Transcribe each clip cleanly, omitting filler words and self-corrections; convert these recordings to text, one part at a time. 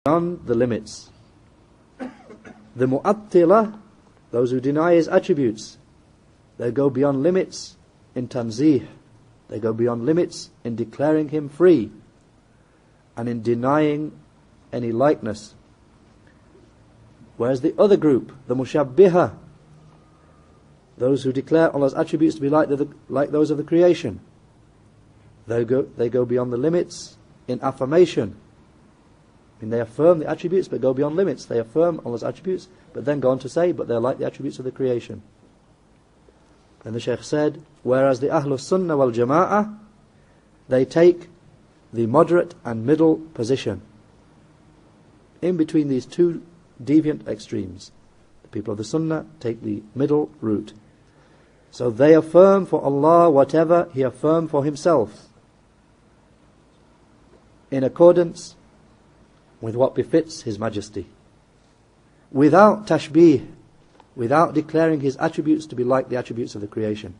beyond the limits. The mu'attila, those who deny his attributes, they go beyond limits in tanzih. They go beyond limits in declaring him free and in denying any likeness. Whereas the other group, the mushabbiha, those who declare Allah's attributes to be like those of the creation, they go beyond the limits in affirmation. I mean, they affirm the attributes but go beyond limits. They affirm Allah's attributes but then go on to say, but they're like the attributes of the creation. And the Shaykh said, whereas the Ahlus Sunnah wal Jama'ah, they take the moderate and middle position in between these two deviant extremes. The people of the Sunnah take the middle route. So they affirm for Allah whatever He affirmed for Himself, in accordance with what befits His Majesty, without tashbih, without declaring His attributes to be like the attributes of the creation,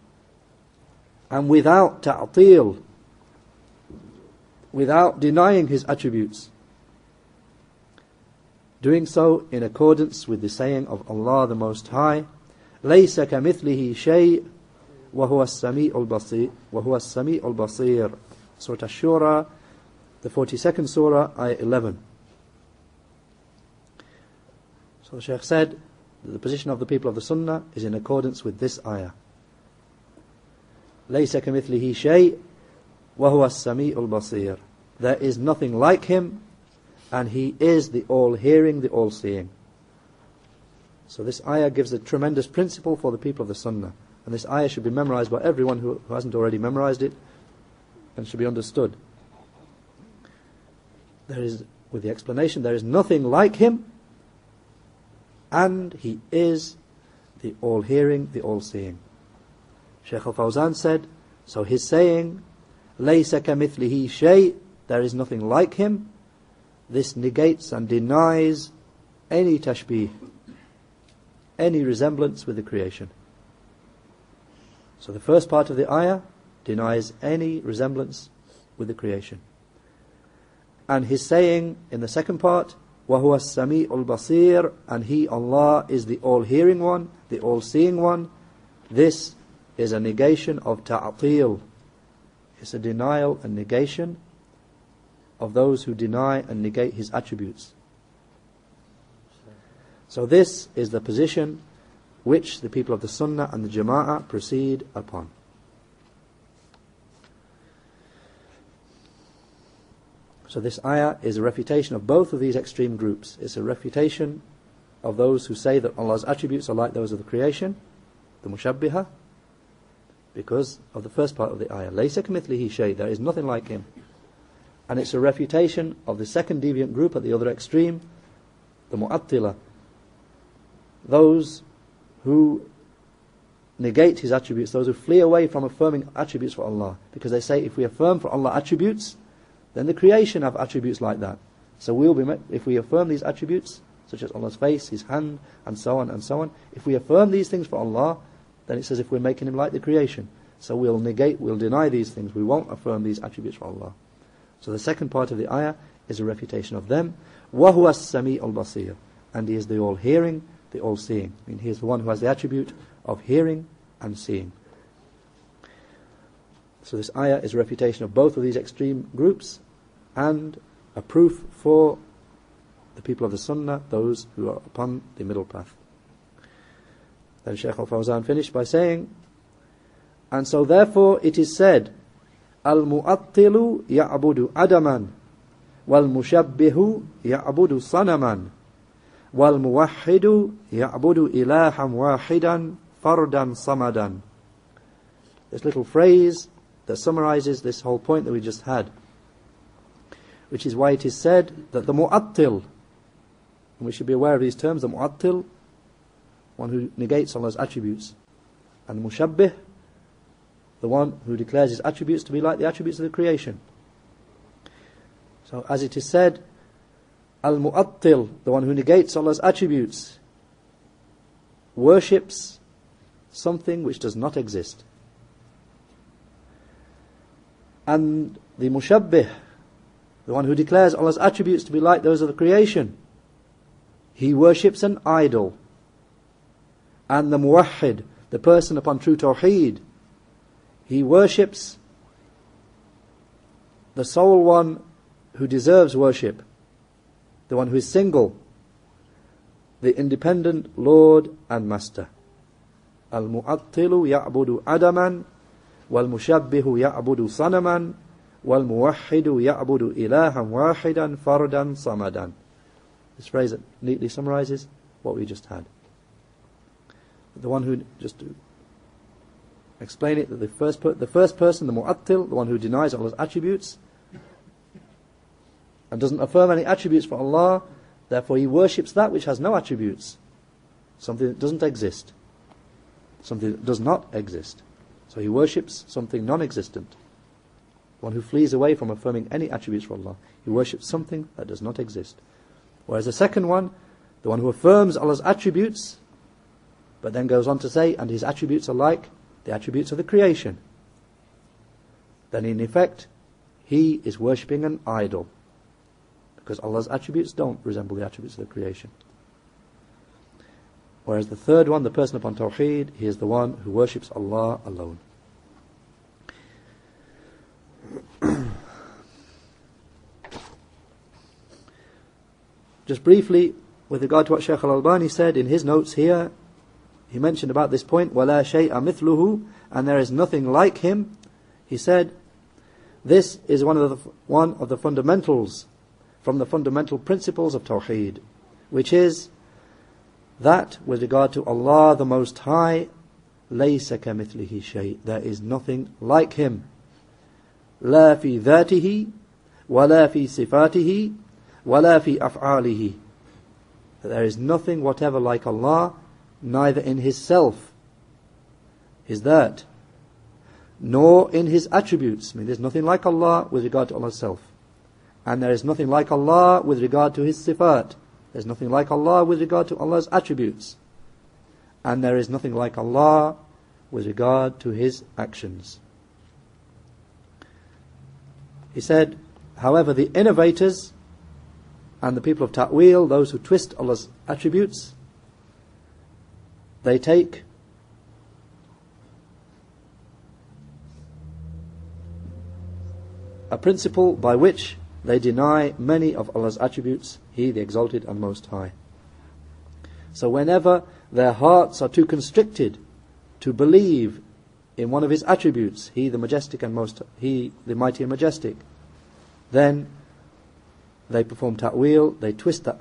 and without ta'til, without denying His attributes, doing so in accordance with the saying of Allah the Most High, لَيْسَ كَمِثْلِهِ شَيْءٍ وَهُوَ السَّمِيعُ الْبَصِيرُ. Surah Ash-Shura, the 42nd Surah, Ayah 11. So the Shaykh said that the position of the people of the Sunnah is in accordance with this ayah. لَيْسَ كَمِثْلِهِ شَيْءٍ وَهُوَ السَّمِيعُ الْبَصِيرُ. There is nothing like Him, and He is the all-hearing, the all-seeing. So this ayah gives a tremendous principle for the people of the Sunnah. And this ayah should be memorized by everyone who hasn't already memorized it, and should be understood. There is, with the explanation, there is nothing like Him, and He is the all-hearing, the all-seeing. Shaykh al-Fawzan said, so his saying, لَيْسَ كَمِثْلِهِ شَيْءٍ, there is nothing like Him, this negates and denies any tashbih, any resemblance with the creation. So the first part of the ayah denies any resemblance with the creation. And his saying in the second part, وَهُوَ السَّمِيعُ الْبَصِيرُ, and He, Allah, is the all-hearing one, the all-seeing one, this is a negation of ta'atil. It's a denial and negation of those who deny and negate His attributes. So this is the position which the people of the Sunnah and the Jama'ah proceed upon. So this ayah is a refutation of both of these extreme groups. It's a refutation of those who say that Allah's attributes are like those of the creation, the mushabbiha, because of the first part of the ayah, لَيْسَ كَمِثْلِهِ شَيْءٍ, there is nothing like Him. And it's a refutation of the second deviant group at the other extreme, the mu'attila, those who negate His attributes, those who flee away from affirming attributes for Allah, because they say if we affirm for Allah attributes, then the creation have attributes like that. So we'll be if we affirm these attributes, such as Allah's face, His hand, and so on and so on, if we affirm these things for Allah, then it says if we're making Him like the creation. So we'll deny these things, we won't affirm these attributes for Allah. So the second part of the ayah is a refutation of them. وَهُوَ السَّمِيعُ الْبَصِيرُ, and He is the all-hearing, the all-seeing. I mean, He is the one who has the attribute of hearing and seeing. So this ayah is a refutation of both of these extreme groups, and a proof for the people of the Sunnah, those who are upon the middle path. Then Shaykh al-Fawzan finished by saying, and so therefore it is said, Al-Mu'attilu ya'budu adaman, wal-mushabbihu ya'budu sanaman, wal-muwahhidu ya'budu ilahan wahidan fardan samadan. This little phrase that summarizes this whole point that we just had, which is why it is said that the mu'attil, and we should be aware of these terms, the mu'attil, one who negates Allah's attributes, and the mushabbih, the one who declares His attributes to be like the attributes of the creation. So as it is said, al-mu'attil, the one who negates Allah's attributes, worships something which does not exist. And the mushabbih, the one who declares Allah's attributes to be like those of the creation, he worships an idol. And the muwahhid, the person upon true tawheed, he worships the sole one who deserves worship, the one who is single, the independent Lord and Master. Al-mu'attilu ya'budu adaman, wal-mushabbihu ya'budu sanaman, wal-muwahhidu ya'budu ilahan wahidan fardan samadan. This phrase that neatly summarizes what we just had. The one who, just to explain it, that the first person, the mu'attil, the one who denies Allah's attributes and doesn't affirm any attributes for Allah, therefore he worships that which has no attributes, something that doesn't exist, something that does not exist. So he worships something non-existent. One who flees away from affirming any attributes for Allah, he worships something that does not exist. Whereas the second one, the one who affirms Allah's attributes, but then goes on to say, and his attributes are like the attributes of the creation, then in effect he is worshipping an idol, because Allah's attributes don't resemble the attributes of the creation. Whereas the third one, the person upon tawheed, he is the one who worships Allah alone. Just briefly, with regard to what Shaykh al-Albani said in his notes here, he mentioned about this point, وَلَا شَيْءَ مِثْلُهُ, and there is nothing like him. He said, this is one of the fundamentals, from the fundamental principles of Tawheed, which is that with regard to Allah the Most High, لَيْسَ كَمِثْلِهِ شَيْءٍ, there is nothing like him. لَا فِي ذَاتِهِ وَلَا فِي صِفَاتِهِ وَلَا فِي أَفْعَالِهِ, there is nothing whatever like Allah, neither in his self, his that, nor in his attributes. I mean, there's nothing like Allah with regard to Allah's self. And there is nothing like Allah with regard to his sifat. There's nothing like Allah with regard to Allah's attributes. And there is nothing like Allah with regard to his actions. He said, however, the innovators and the people of ta'wil, those who twist Allah's attributes, they take a principle by which they deny many of Allah's attributes, He the Exalted and Most High. So whenever their hearts are too constricted to believe in one of His attributes, He the Majestic and He the Mighty and Majestic, then they perform ta'wil, they twist that